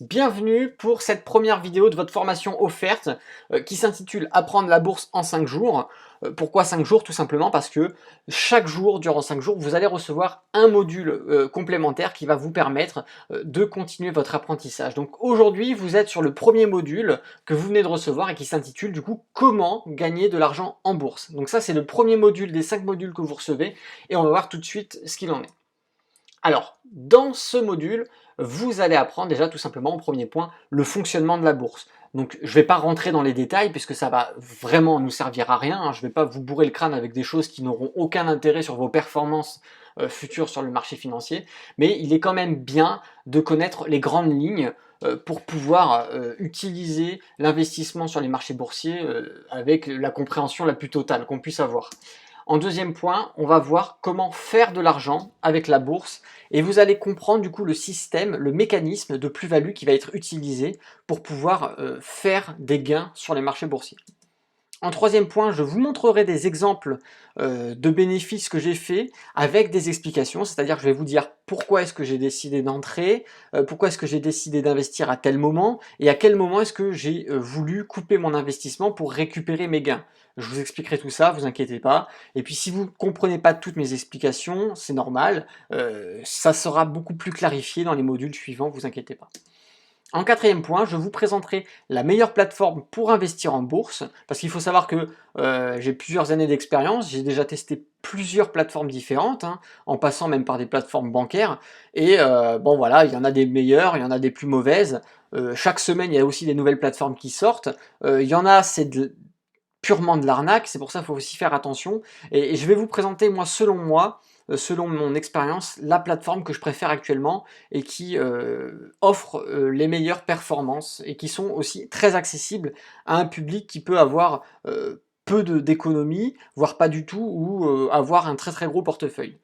Bienvenue pour cette première vidéo de votre formation offerte qui s'intitule Apprendre la bourse en 5 jours. Pourquoi 5 jours? Tout simplement parce que chaque jour, durant 5 jours, vous allez recevoir un module complémentaire qui va vous permettre de continuer votre apprentissage. Donc aujourd'hui, vous êtes sur le premier module que vous venez de recevoir et qui s'intitule du coup Comment gagner de l'argent en bourse. Donc ça, c'est le premier module des 5 modules que vous recevez et on va voir tout de suite ce qu'il en est. Alors, dans ce module, vous allez apprendre déjà tout simplement, au premier point, le fonctionnement de la bourse. Donc je ne vais pas rentrer dans les détails puisque ça va vraiment nous servir à rien, hein. Je ne vais pas vous bourrer le crâne avec des choses qui n'auront aucun intérêt sur vos performances futures sur le marché financier, mais il est quand même bien de connaître les grandes lignes pour pouvoir utiliser l'investissement sur les marchés boursiers avec la compréhension la plus totale qu'on puisse avoir. En deuxième point, on va voir comment faire de l'argent avec la bourse et vous allez comprendre du coup le système, le mécanisme de plus-value qui va être utilisé pour pouvoir faire des gains sur les marchés boursiers. En troisième point, je vous montrerai des exemples de bénéfices que j'ai fait avec des explications, c'est-à-dire que je vais vous dire pourquoi est-ce que j'ai décidé d'entrer, pourquoi est-ce que j'ai décidé d'investir à tel moment, et à quel moment est-ce que j'ai voulu couper mon investissement pour récupérer mes gains. Je vous expliquerai tout ça, vous inquiétez pas. Et puis si vous ne comprenez pas toutes mes explications, c'est normal, ça sera beaucoup plus clarifié dans les modules suivants, vous inquiétez pas. En quatrième point, je vous présenterai la meilleure plateforme pour investir en bourse, parce qu'il faut savoir que j'ai plusieurs années d'expérience, j'ai déjà testé plusieurs plateformes différentes, hein, en passant même par des plateformes bancaires, et bon voilà, il y en a des meilleures, il y en a des plus mauvaises. Chaque semaine, il y a aussi des nouvelles plateformes qui sortent. Il y en a, c'est purement de l'arnaque, c'est pour ça qu'il faut aussi faire attention. Et je vais vous présenter, moi, selon mon expérience, la plateforme que je préfère actuellement et qui offre les meilleures performances et qui sont aussi très accessibles à un public qui peut avoir peu d'économies, voire pas du tout, ou avoir un très très gros portefeuille.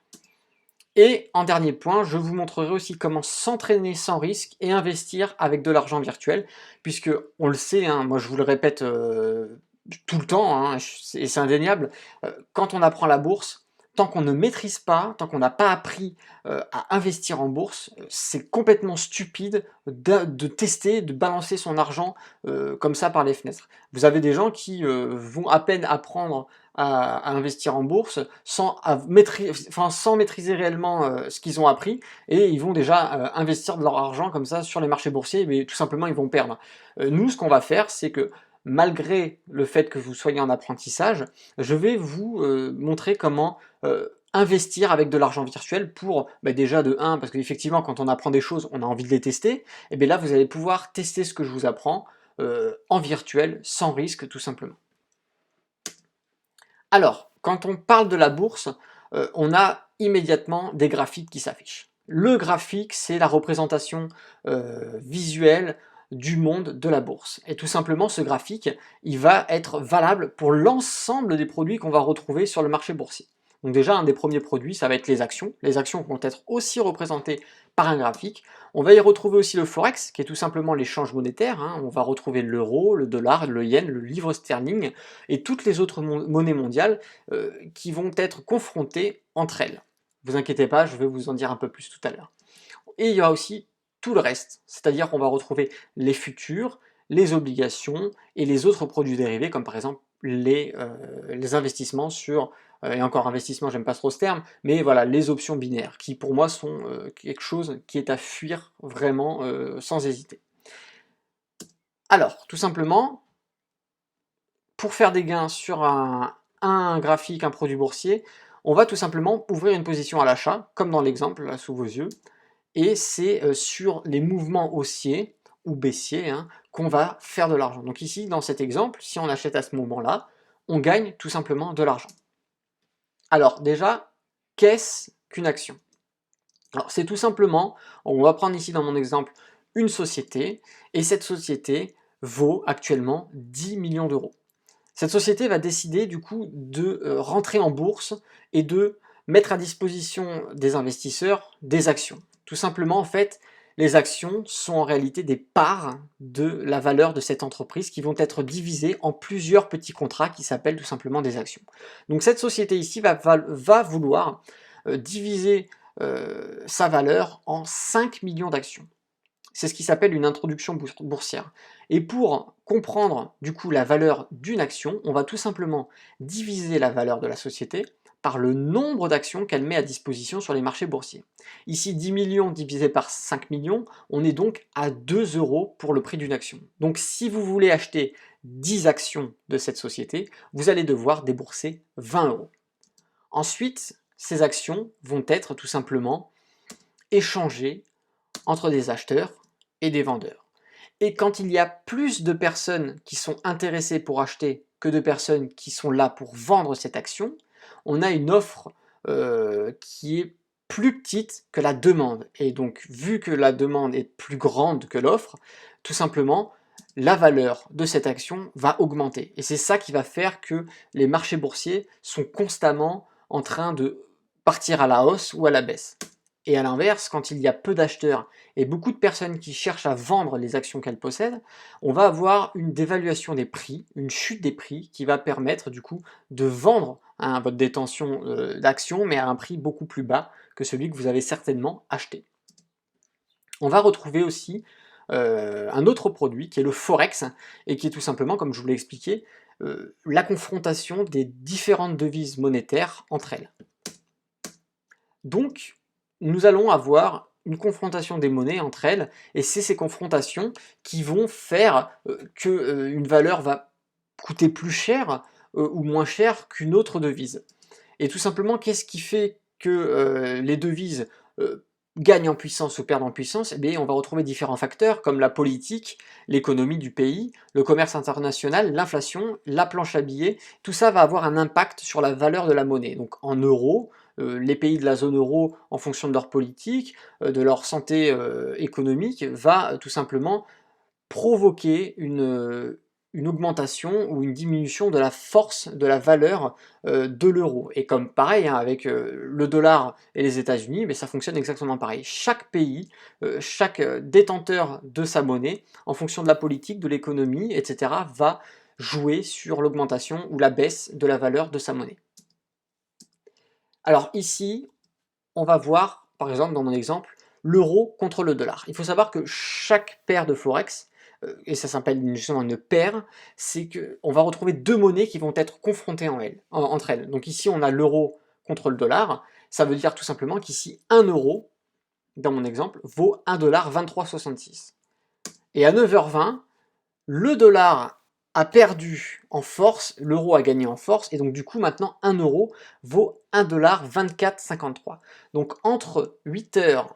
Et en dernier point, je vous montrerai aussi comment s'entraîner sans risque et investir avec de l'argent virtuel, puisque on le sait, hein, moi je vous le répète tout le temps, hein, et c'est indéniable, quand on apprend la bourse, tant qu'on ne maîtrise pas, tant qu'on n'a pas appris à investir en bourse, c'est complètement stupide de tester, de balancer son argent comme ça par les fenêtres. Vous avez des gens qui vont à peine apprendre à investir en bourse sans maîtriser réellement ce qu'ils ont appris, et ils vont déjà investir de leur argent comme ça sur les marchés boursiers, mais tout simplement ils vont perdre. Nous, ce qu'on va faire, c'est que malgré le fait que vous soyez en apprentissage, je vais vous montrer comment investir avec de l'argent virtuel pour, déjà de 1, parce qu'effectivement quand on apprend des choses, on a envie de les tester, et bien là vous allez pouvoir tester ce que je vous apprends en virtuel, sans risque tout simplement. Alors, quand on parle de la bourse, on a immédiatement des graphiques qui s'affichent. Le graphique, c'est la représentation visuelle du monde de la bourse. Et tout simplement, ce graphique, il va être valable pour l'ensemble des produits qu'on va retrouver sur le marché boursier. Donc déjà, un des premiers produits, ça va être les actions. Les actions vont être aussi représentées par un graphique. On va y retrouver aussi le forex, qui est tout simplement l'échange monétaire, hein. On va retrouver l'euro, le dollar, le yen, le livre sterling, et toutes les autres monnaies mondiales qui vont être confrontées entre elles. Ne vous inquiétez pas, je vais vous en dire un peu plus tout à l'heure. Et il y aura aussi tout le reste, c'est-à-dire qu'on va retrouver les futurs, les obligations et les autres produits dérivés, comme par exemple les investissements sur, et encore investissement, j'aime pas trop ce terme, mais voilà, les options binaires, qui pour moi sont quelque chose qui est à fuir vraiment sans hésiter. Alors, tout simplement, pour faire des gains sur un graphique, un produit boursier, on va tout simplement ouvrir une position à l'achat, comme dans l'exemple là sous vos yeux, et c'est sur les mouvements haussiers ou baissiers, hein, qu'on va faire de l'argent. Donc ici, dans cet exemple, si on achète à ce moment-là, on gagne tout simplement de l'argent. Alors déjà, qu'est-ce qu'une action? Alors c'est tout simplement, on va prendre ici dans mon exemple une société, et cette société vaut actuellement 10 millions d'euros. Cette société va décider du coup de rentrer en bourse et de mettre à disposition des investisseurs des actions. Tout simplement, en fait, les actions sont en réalité des parts de la valeur de cette entreprise qui vont être divisées en plusieurs petits contrats qui s'appellent tout simplement des actions. Donc cette société ici va vouloir diviser sa valeur en 5 millions d'actions. C'est ce qui s'appelle une introduction boursière. Et pour comprendre du coup la valeur d'une action, on va tout simplement diviser la valeur de la société par le nombre d'actions qu'elle met à disposition sur les marchés boursiers. Ici, 10 millions divisé par 5 millions, on est donc à 2 € pour le prix d'une action. Donc si vous voulez acheter 10 actions de cette société, vous allez devoir débourser 20 €. Ensuite, ces actions vont être tout simplement échangées entre des acheteurs et des vendeurs. Et quand il y a plus de personnes qui sont intéressées pour acheter que de personnes qui sont là pour vendre cette action, on a une offre qui est plus petite que la demande. Et donc, vu que la demande est plus grande que l'offre, tout simplement, la valeur de cette action va augmenter. Et c'est ça qui va faire que les marchés boursiers sont constamment en train de partir à la hausse ou à la baisse. Et à l'inverse, quand il y a peu d'acheteurs et beaucoup de personnes qui cherchent à vendre les actions qu'elles possèdent, on va avoir une dévaluation des prix, une chute des prix qui va permettre du coup de vendre votre détention d'actions mais à un prix beaucoup plus bas que celui que vous avez certainement acheté. On va retrouver aussi un autre produit qui est le Forex et qui est tout simplement, comme je vous l'ai expliqué, la confrontation des différentes devises monétaires entre elles. Donc, nous allons avoir une confrontation des monnaies entre elles, et c'est ces confrontations qui vont faire qu'une valeur va coûter plus cher ou moins cher qu'une autre devise. Et tout simplement, qu'est-ce qui fait que les devises gagnent en puissance ou perdent en puissance? Eh bien, on va retrouver différents facteurs comme la politique, l'économie du pays, le commerce international, l'inflation, la planche à billets. Tout ça va avoir un impact sur la valeur de la monnaie. Donc en euros, les pays de la zone euro, en fonction de leur politique, de leur santé économique, va tout simplement provoquer une augmentation ou une diminution de la force de la valeur de l'euro. Et comme pareil, hein, avec le dollar et les États-Unis, mais ça fonctionne exactement pareil. Chaque pays, chaque détenteur de sa monnaie, en fonction de la politique, de l'économie, etc., va jouer sur l'augmentation ou la baisse de la valeur de sa monnaie. Alors ici, on va voir, par exemple, dans mon exemple, l'euro contre le dollar. Il faut savoir que chaque paire de Forex, et ça s'appelle justement une paire, c'est qu'on va retrouver deux monnaies qui vont être confrontées entre elles. Donc ici, on a l'euro contre le dollar. Ça veut dire tout simplement qu'ici, 1 euro, dans mon exemple, vaut 1,2366 $. Et à 9h20, le dollar a perdu en force, l'euro a gagné en force, et donc du coup maintenant 1 euro vaut 1,2453 $. Donc entre 8h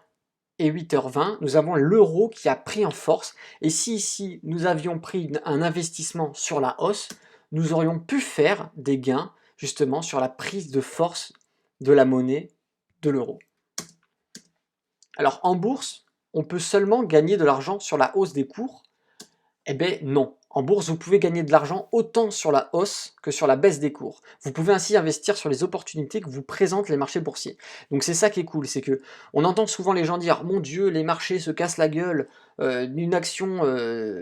et 8h20, nous avons l'euro qui a pris en force, et si ici nous avions pris un investissement sur la hausse, nous aurions pu faire des gains justement sur la prise de force de la monnaie de l'euro. Alors en bourse, on peut seulement gagner de l'argent sur la hausse des cours. Eh bien non. En bourse, vous pouvez gagner de l'argent autant sur la hausse que sur la baisse des cours. Vous pouvez ainsi investir sur les opportunités que vous présentent les marchés boursiers. Donc c'est ça qui est cool, c'est que on entend souvent les gens dire mon Dieu, les marchés se cassent la gueule, une action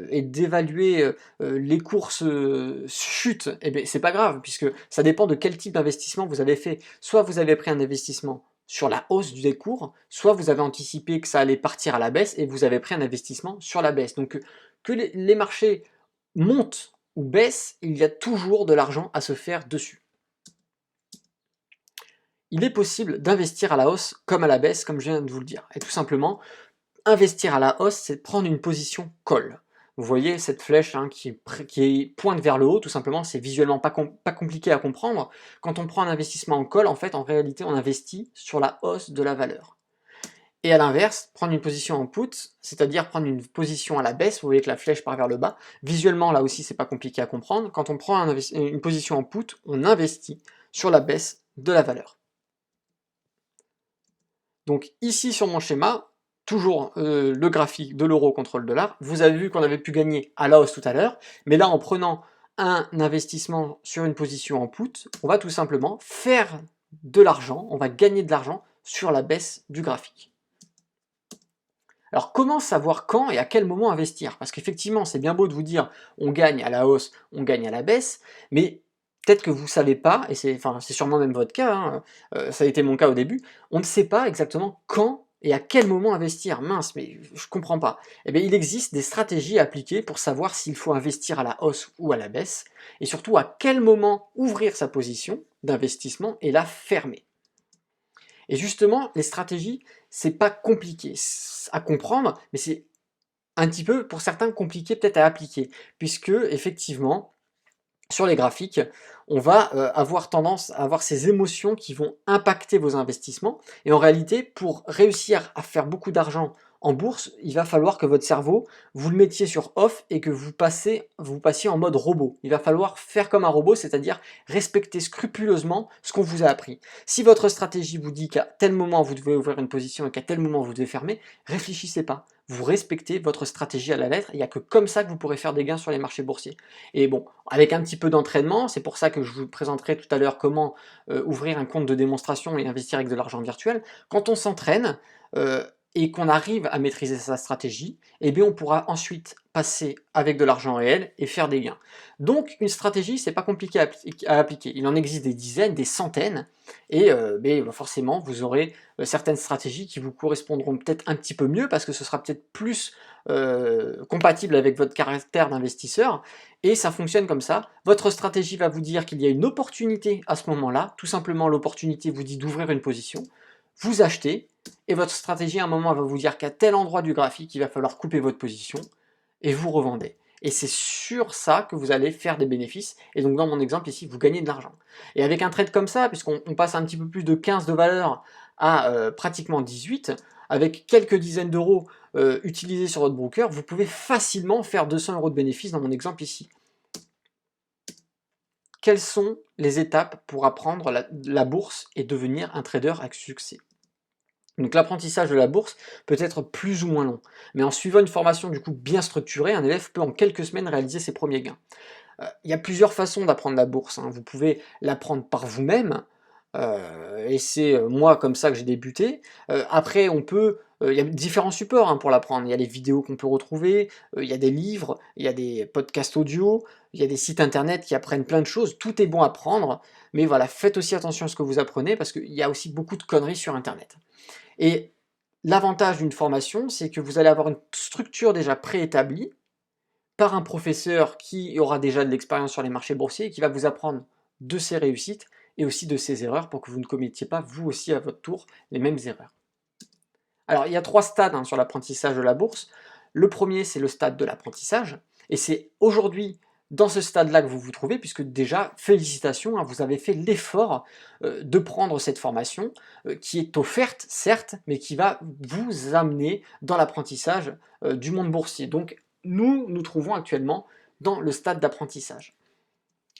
est dévaluée, les cours chutent. Eh bien c'est pas grave, puisque ça dépend de quel type d'investissement vous avez fait. Soit vous avez pris un investissement sur la hausse des cours, soit vous avez anticipé que ça allait partir à la baisse et vous avez pris un investissement sur la baisse. Donc que les marchés montent ou baissent, il y a toujours de l'argent à se faire dessus. Il est possible d'investir à la hausse comme à la baisse, comme je viens de vous le dire. Et tout simplement, investir à la hausse, c'est prendre une position call. Vous voyez cette flèche hein, qui pointe vers le haut, tout simplement, c'est visuellement pas compliqué à comprendre. Quand on prend un investissement en call, en fait, en réalité, on investit sur la hausse de la valeur. Et à l'inverse, prendre une position en put, c'est-à-dire prendre une position à la baisse, vous voyez que la flèche part vers le bas. Visuellement, là aussi, c'est pas compliqué à comprendre. Quand on prend une position en put, on investit sur la baisse de la valeur. Donc ici sur mon schéma, toujours le graphique de l'euro contre le dollar, vous avez vu qu'on avait pu gagner à la hausse tout à l'heure, mais là en prenant un investissement sur une position en put, on va tout simplement faire de l'argent, on va gagner de l'argent sur la baisse du graphique. Alors comment savoir quand et à quel moment investir? Parce qu'effectivement, c'est bien beau de vous dire on gagne à la hausse, on gagne à la baisse, mais peut-être que vous ne savez pas, et c'est sûrement même votre cas, hein, ça a été mon cas au début, on ne sait pas exactement quand Et à quel moment investir? Mince, mais je comprends pas. Eh bien, il existe des stratégies à appliquer pour savoir s'il faut investir à la hausse ou à la baisse, et surtout à quel moment ouvrir sa position d'investissement et la fermer. Et justement, les stratégies, c'est pas compliqué à comprendre, mais c'est un petit peu, pour certains, compliqué peut-être à appliquer, puisque effectivement, sur les graphiques, on va avoir tendance à avoir ces émotions qui vont impacter vos investissements. Et en réalité, pour réussir à faire beaucoup d'argent en bourse, il va falloir que votre cerveau, vous le mettiez sur off et que vous passiez en mode robot. Il va falloir faire comme un robot, c'est-à-dire respecter scrupuleusement ce qu'on vous a appris. Si votre stratégie vous dit qu'à tel moment vous devez ouvrir une position et qu'à tel moment vous devez fermer, réfléchissez pas. Vous respectez votre stratégie à la lettre, il n'y a que comme ça que vous pourrez faire des gains sur les marchés boursiers. Et bon, avec un petit peu d'entraînement, c'est pour ça que je vous présenterai tout à l'heure comment ouvrir un compte de démonstration et investir avec de l'argent virtuel. Quand on s'entraîne et qu'on arrive à maîtriser sa stratégie, eh bien on pourra ensuite passer avec de l'argent réel et faire des gains. Donc une stratégie, c'est pas compliqué à appliquer. Il en existe des dizaines, des centaines, et forcément vous aurez certaines stratégies qui vous correspondront peut-être un petit peu mieux parce que ce sera peut-être plus compatible avec votre caractère d'investisseur, et ça fonctionne comme ça. Votre stratégie va vous dire qu'il y a une opportunité à ce moment-là, tout simplement l'opportunité vous dit d'ouvrir une position, vous achetez, et votre stratégie à un moment va vous dire qu'à tel endroit du graphique, il va falloir couper votre position, et vous revendez. Et c'est sur ça que vous allez faire des bénéfices, et donc dans mon exemple ici, vous gagnez de l'argent. Et avec un trade comme ça, puisqu'on passe un petit peu plus de 15 de valeur à pratiquement 18, avec quelques dizaines d'euros utilisés sur votre broker, vous pouvez facilement faire 200 euros de bénéfices dans mon exemple ici. Quelles sont les étapes pour apprendre la bourse et devenir un trader avec succès? Donc l'apprentissage de la bourse peut être plus ou moins long, mais en suivant une formation du coup bien structurée, un élève peut en quelques semaines réaliser ses premiers gains. Il y a plusieurs façons d'apprendre la bourse, hein. Vous pouvez l'apprendre par vous-même, et c'est moi comme ça que j'ai débuté. Après il y a différents supports, hein, pour l'apprendre. Il y a les vidéos qu'on peut retrouver, il y a des livres, il y a des podcasts audio, il y a des sites internet qui apprennent plein de choses. Tout est bon à prendre, mais voilà, faites aussi attention à ce que vous apprenez parce qu'il y a aussi beaucoup de conneries sur internet. Et l'avantage d'une formation, c'est que vous allez avoir une structure déjà préétablie par un professeur qui aura déjà de l'expérience sur les marchés boursiers et qui va vous apprendre de ses réussites et aussi de ses erreurs pour que vous ne commettiez pas vous aussi à votre tour les mêmes erreurs. Alors il y a 3 stades, hein, sur l'apprentissage de la bourse. Le premier, c'est le stade de l'apprentissage, et c'est aujourd'hui dans ce stade-là que vous vous trouvez, puisque déjà, félicitations, hein, vous avez fait l'effort de prendre cette formation qui est offerte, certes, mais qui va vous amener dans l'apprentissage du monde boursier. Donc nous trouvons actuellement dans le stade d'apprentissage.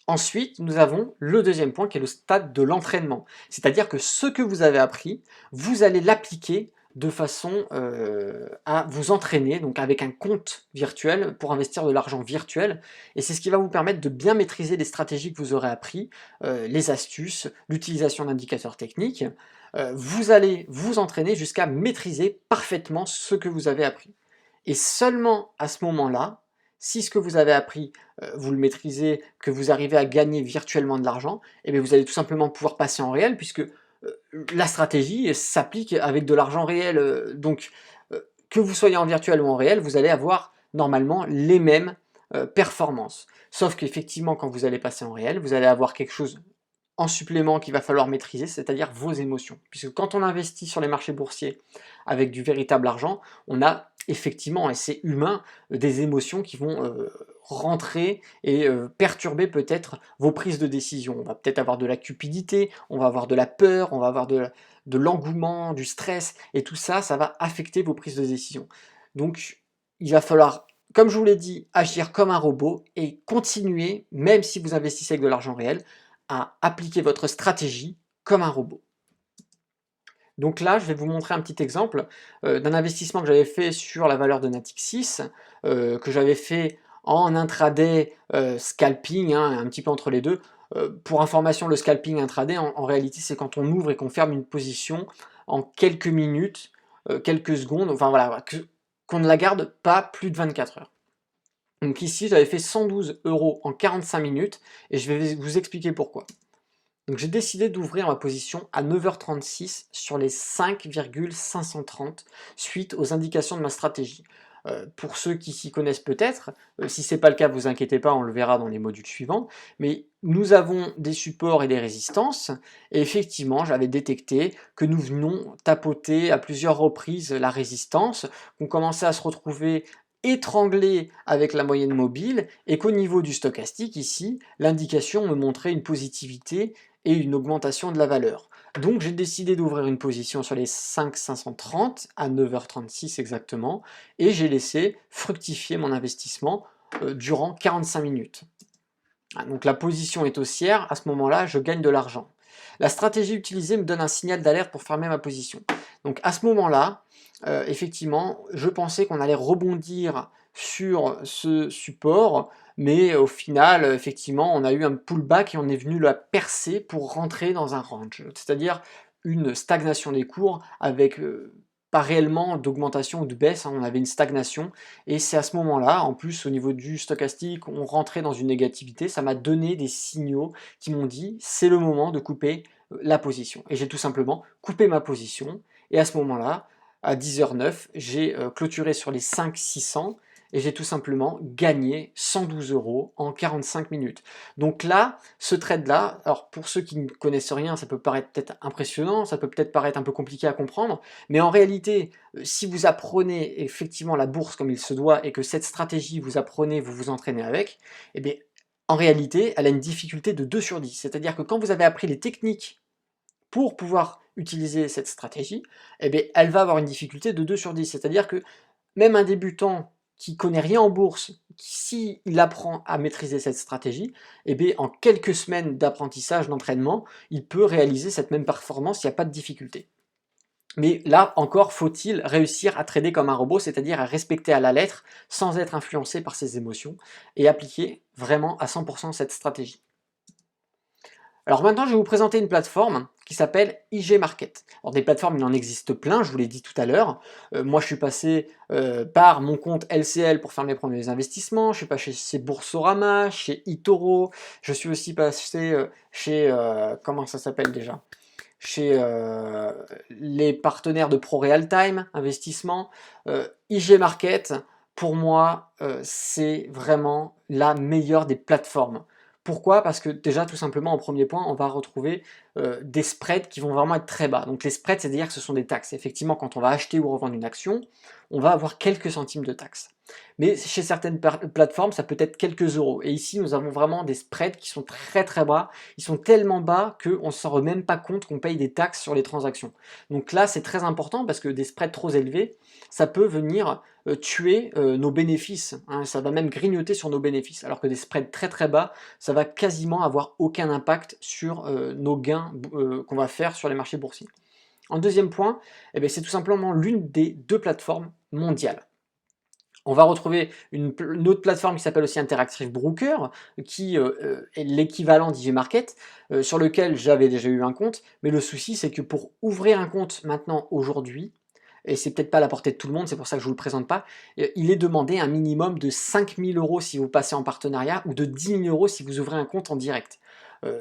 Ensuite, nous avons le deuxième point qui est le stade de l'entraînement. C'est-à-dire que ce que vous avez appris, vous allez l'appliquer de façon à vous entraîner, donc avec un compte virtuel pour investir de l'argent virtuel. Et c'est ce qui va vous permettre de bien maîtriser les stratégies que vous aurez appris, les astuces, l'utilisation d'indicateurs techniques. Vous allez vous entraîner jusqu'à maîtriser parfaitement ce que vous avez appris. Et seulement à ce moment-là, si ce que vous avez appris, vous le maîtrisez, que vous arrivez à gagner virtuellement de l'argent, eh bien vous allez tout simplement pouvoir passer en réel puisque la stratégie s'applique avec de l'argent réel. Donc, que vous soyez en virtuel ou en réel, vous allez avoir normalement les mêmes performances. Sauf qu'effectivement, quand vous allez passer en réel, vous allez avoir quelque chose en supplément qu'il va falloir maîtriser, c'est-à-dire vos émotions. Puisque quand on investit sur les marchés boursiers avec du véritable argent, on a effectivement, et c'est humain, des émotions qui vont rentrer et perturber peut-être vos prises de décision. On va peut-être avoir de la cupidité, on va avoir de la peur, on va avoir de l'engouement, du stress, et tout ça, ça va affecter vos prises de décision. Donc, il va falloir, comme je vous l'ai dit, agir comme un robot et continuer, même si vous investissez avec de l'argent réel, à appliquer votre stratégie comme un robot. Donc là, je vais vous montrer un petit exemple d'un investissement que j'avais fait sur la valeur de Natixis, que j'avais fait en intraday scalping, hein, un petit peu entre les deux. Pour information, le scalping intraday, en réalité, c'est quand on ouvre et qu'on ferme une position en quelques minutes, quelques secondes, enfin voilà, qu'on ne la garde pas plus de 24 heures. Donc ici, j'avais fait 112 € en 45 minutes, et je vais vous expliquer pourquoi. Donc j'ai décidé d'ouvrir ma position à 9h36 sur les 5,530 suite aux indications de ma stratégie. Pour ceux qui s'y connaissent peut-être, si ce n'est pas le cas, vous inquiétez pas, on le verra dans les modules suivants, mais nous avons des supports et des résistances, et effectivement j'avais détecté que nous venions tapoter à plusieurs reprises la résistance, qu'on commençait à se retrouver étranglé avec la moyenne mobile, et qu'au niveau du stochastique ici, l'indication me montrait une positivité et une augmentation de la valeur. Donc j'ai décidé d'ouvrir une position sur les 5,530 à 9h36 exactement, et j'ai laissé fructifier mon investissement durant 45 minutes. Donc la position est haussière, à ce moment-là, je gagne de l'argent. La stratégie utilisée me donne un signal d'alerte pour fermer ma position. Donc à ce moment-là, effectivement, je pensais qu'on allait rebondir sur ce support, mais au final, effectivement, on a eu un pullback et on est venu la percer pour rentrer dans un range, c'est-à-dire une stagnation des cours avec pas réellement d'augmentation ou de baisse, hein, on avait une stagnation, et c'est à ce moment-là, en plus au niveau du stochastique, on rentrait dans une négativité, ça m'a donné des signaux qui m'ont dit c'est le moment de couper la position. Et j'ai tout simplement coupé ma position, et à ce moment-là, à 10h09, j'ai clôturé sur les 5 600 et j'ai tout simplement gagné 112 € en 45 minutes. Donc là, ce trade-là, alors pour ceux qui ne connaissent rien, ça peut paraître peut-être impressionnant, ça peut peut-être paraître un peu compliqué à comprendre, mais en réalité, si vous apprenez effectivement la bourse comme il se doit et que cette stratégie vous apprenez, vous vous entraînez avec, eh bien, en réalité, elle a une difficulté de 2 sur 10. C'est-à-dire que quand vous avez appris les techniques pour pouvoir utiliser cette stratégie, eh bien, elle va avoir une difficulté de 2 sur 10. C'est-à-dire que même un débutant qui connaît rien en bourse, s'il apprend à maîtriser cette stratégie, eh bien, en quelques semaines d'apprentissage, d'entraînement, il peut réaliser cette même performance, il n'y a pas de difficulté. Mais là encore, faut-il réussir à trader comme un robot, c'est-à-dire à respecter à la lettre, sans être influencé par ses émotions, et appliquer vraiment à 100% cette stratégie. Alors maintenant, je vais vous présenter une plateforme qui s'appelle IG Market. Alors des plateformes, il en existe plein, je vous l'ai dit tout à l'heure. Moi, je suis passé par mon compte LCL pour faire mes premiers investissements. Je suis passé chez Boursorama, chez eToro. Je suis aussi passé chez, comment ça s'appelle déjà? Chez les partenaires de Pro Real Time Investissement. IG Market, pour moi, c'est vraiment la meilleure des plateformes. Pourquoi? Parce que déjà, tout simplement, en premier point, on va retrouver des spreads qui vont vraiment être très bas. Donc les spreads, c'est-à-dire que ce sont des taxes. Effectivement, quand on va acheter ou revendre une action, on va avoir quelques centimes de taxes. Mais chez certaines plateformes, ça peut être quelques euros. Et ici, nous avons vraiment des spreads qui sont très très bas. Ils sont tellement bas qu'on ne s'en rend même pas compte qu'on paye des taxes sur les transactions. Donc là, c'est très important parce que des spreads trop élevés, ça peut venir tuer nos bénéfices, hein, ça va même grignoter sur nos bénéfices, alors que des spreads très très bas, ça va quasiment avoir aucun impact sur nos gains qu'on va faire sur les marchés boursiers. En deuxième point, eh c'est tout simplement l'une des deux plateformes mondiales. On va retrouver une autre plateforme qui s'appelle aussi Interactive Broker, qui est l'équivalent d'IG Market, sur lequel j'avais déjà eu un compte, mais le souci c'est que pour ouvrir un compte maintenant aujourd'hui, et c'est peut-être pas à la portée de tout le monde, c'est pour ça que je vous le présente pas, il est demandé un minimum de 5 000 € si vous passez en partenariat, ou de 10 000 € si vous ouvrez un compte en direct.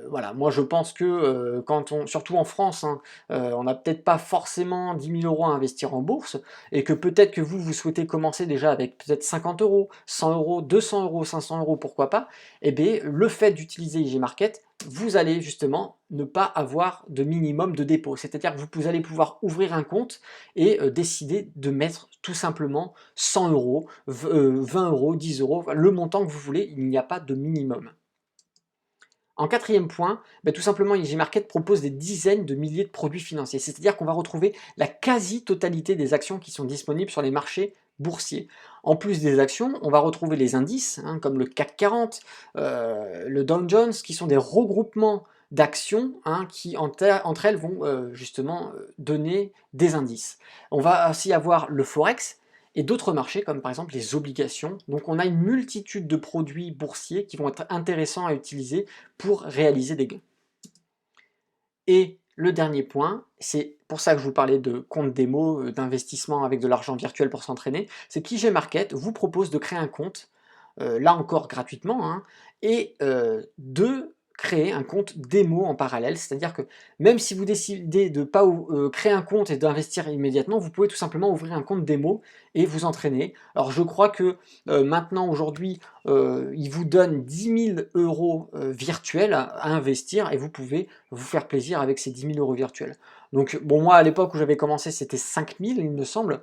Voilà, moi je pense que surtout en France, hein, on n'a peut-être pas forcément 10 000 € à investir en bourse, et que peut-être que vous souhaitez commencer déjà avec peut-être 50 €, 100 €, 200 €, 500 €, pourquoi pas, et bien le fait d'utiliser IG Market, vous allez justement ne pas avoir de minimum de dépôt. C'est-à-dire que vous allez pouvoir ouvrir un compte et décider de mettre tout simplement 100 €, 20 €, 10 €, le montant que vous voulez, il n'y a pas de minimum. En quatrième point, tout simplement IG Market propose des dizaines de milliers de produits financiers, c'est-à-dire qu'on va retrouver la quasi-totalité des actions qui sont disponibles sur les marchés boursiers. En plus des actions, on va retrouver les indices, hein, comme le CAC 40, le Dow Jones, qui sont des regroupements d'actions, hein, qui entre elles vont justement donner des indices. On va aussi avoir le Forex, et d'autres marchés comme par exemple les obligations. Donc on a une multitude de produits boursiers qui vont être intéressants à utiliser pour réaliser des gains. Et le dernier point, c'est pour ça que je vous parlais de compte démo, d'investissement avec de l'argent virtuel pour s'entraîner, c'est qu'IG Market vous propose de créer un compte, là encore gratuitement, hein, et de créer un compte démo en parallèle, c'est-à-dire que même si vous décidez de ne pas créer un compte et d'investir immédiatement, vous pouvez tout simplement ouvrir un compte démo et vous entraîner. Alors je crois que maintenant, aujourd'hui, ils vous donnent 10 000 € virtuels à investir et vous pouvez vous faire plaisir avec ces 10 000 € virtuels. Donc bon, moi à l'époque où j'avais commencé c'était 5 000 il me semble,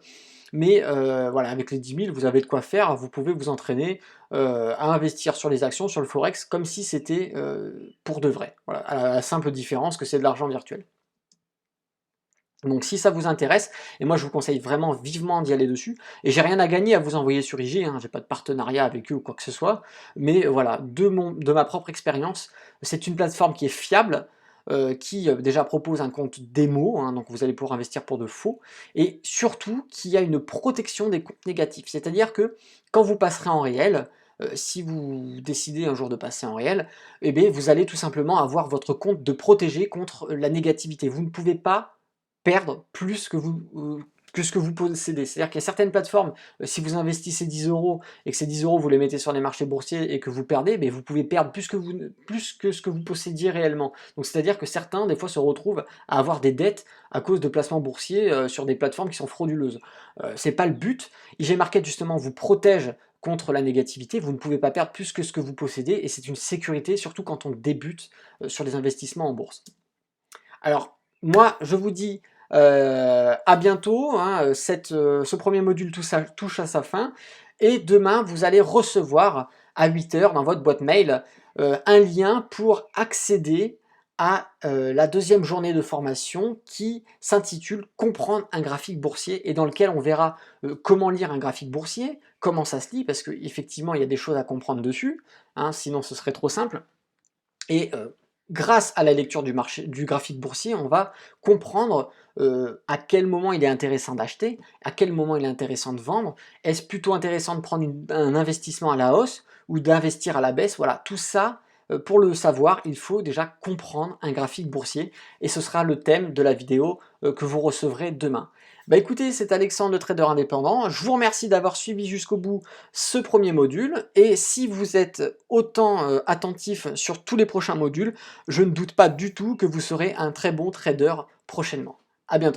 mais voilà, avec les 10 000 vous avez de quoi faire, vous pouvez vous entraîner à investir sur les actions, sur le forex, comme si c'était pour de vrai. Voilà, à la simple différence que c'est de l'argent virtuel. Donc si ça vous intéresse, et moi je vous conseille vraiment vivement d'y aller dessus, et j'ai rien à gagner à vous envoyer sur IG, hein, j'ai pas de partenariat avec eux ou quoi que ce soit, mais voilà, de ma propre expérience, c'est une plateforme qui est fiable, qui déjà propose un compte démo, hein, donc vous allez pouvoir investir pour de faux, et surtout qui a une protection des comptes négatifs, c'est-à-dire que quand vous passerez en réel, si vous décidez un jour de passer en réel, eh bien, vous allez tout simplement avoir votre compte de protégé contre la négativité. Vous ne pouvez pas perdre plus que ce que vous possédez. C'est-à-dire qu'il y a certaines plateformes, si vous investissez 10 € et que ces 10 € vous les mettez sur les marchés boursiers et que vous perdez, mais vous pouvez perdre plus que ce que vous possédiez réellement. Donc c'est-à-dire que certains, des fois, se retrouvent à avoir des dettes à cause de placements boursiers sur des plateformes qui sont frauduleuses. C'est pas le but. IG Market, justement, vous protège contre la négativité, vous ne pouvez pas perdre plus que ce que vous possédez, et c'est une sécurité, surtout quand on débute sur les investissements en bourse. Alors, moi, je vous dis à bientôt, hein, ce premier module touche à sa fin, et demain, vous allez recevoir à 8 h dans votre boîte mail un lien pour accéder à la deuxième journée de formation qui s'intitule Comprendre un graphique boursier, et dans lequel on verra comment lire un graphique boursier, comment ça se lit, parce qu'effectivement, il y a des choses à comprendre dessus, hein, sinon ce serait trop simple. Et grâce à la lecture du graphique boursier, on va comprendre à quel moment il est intéressant d'acheter, à quel moment il est intéressant de vendre. Est-ce plutôt intéressant de prendre un investissement à la hausse ou d'investir à la baisse? Voilà, tout ça, pour le savoir, il faut déjà comprendre un graphique boursier, et ce sera le thème de la vidéo que vous recevrez demain. Bah écoutez, c'est Alexandre, le trader indépendant. Je vous remercie d'avoir suivi jusqu'au bout ce premier module, et si vous êtes autant attentif sur tous les prochains modules, je ne doute pas du tout que vous serez un très bon trader prochainement. À bientôt.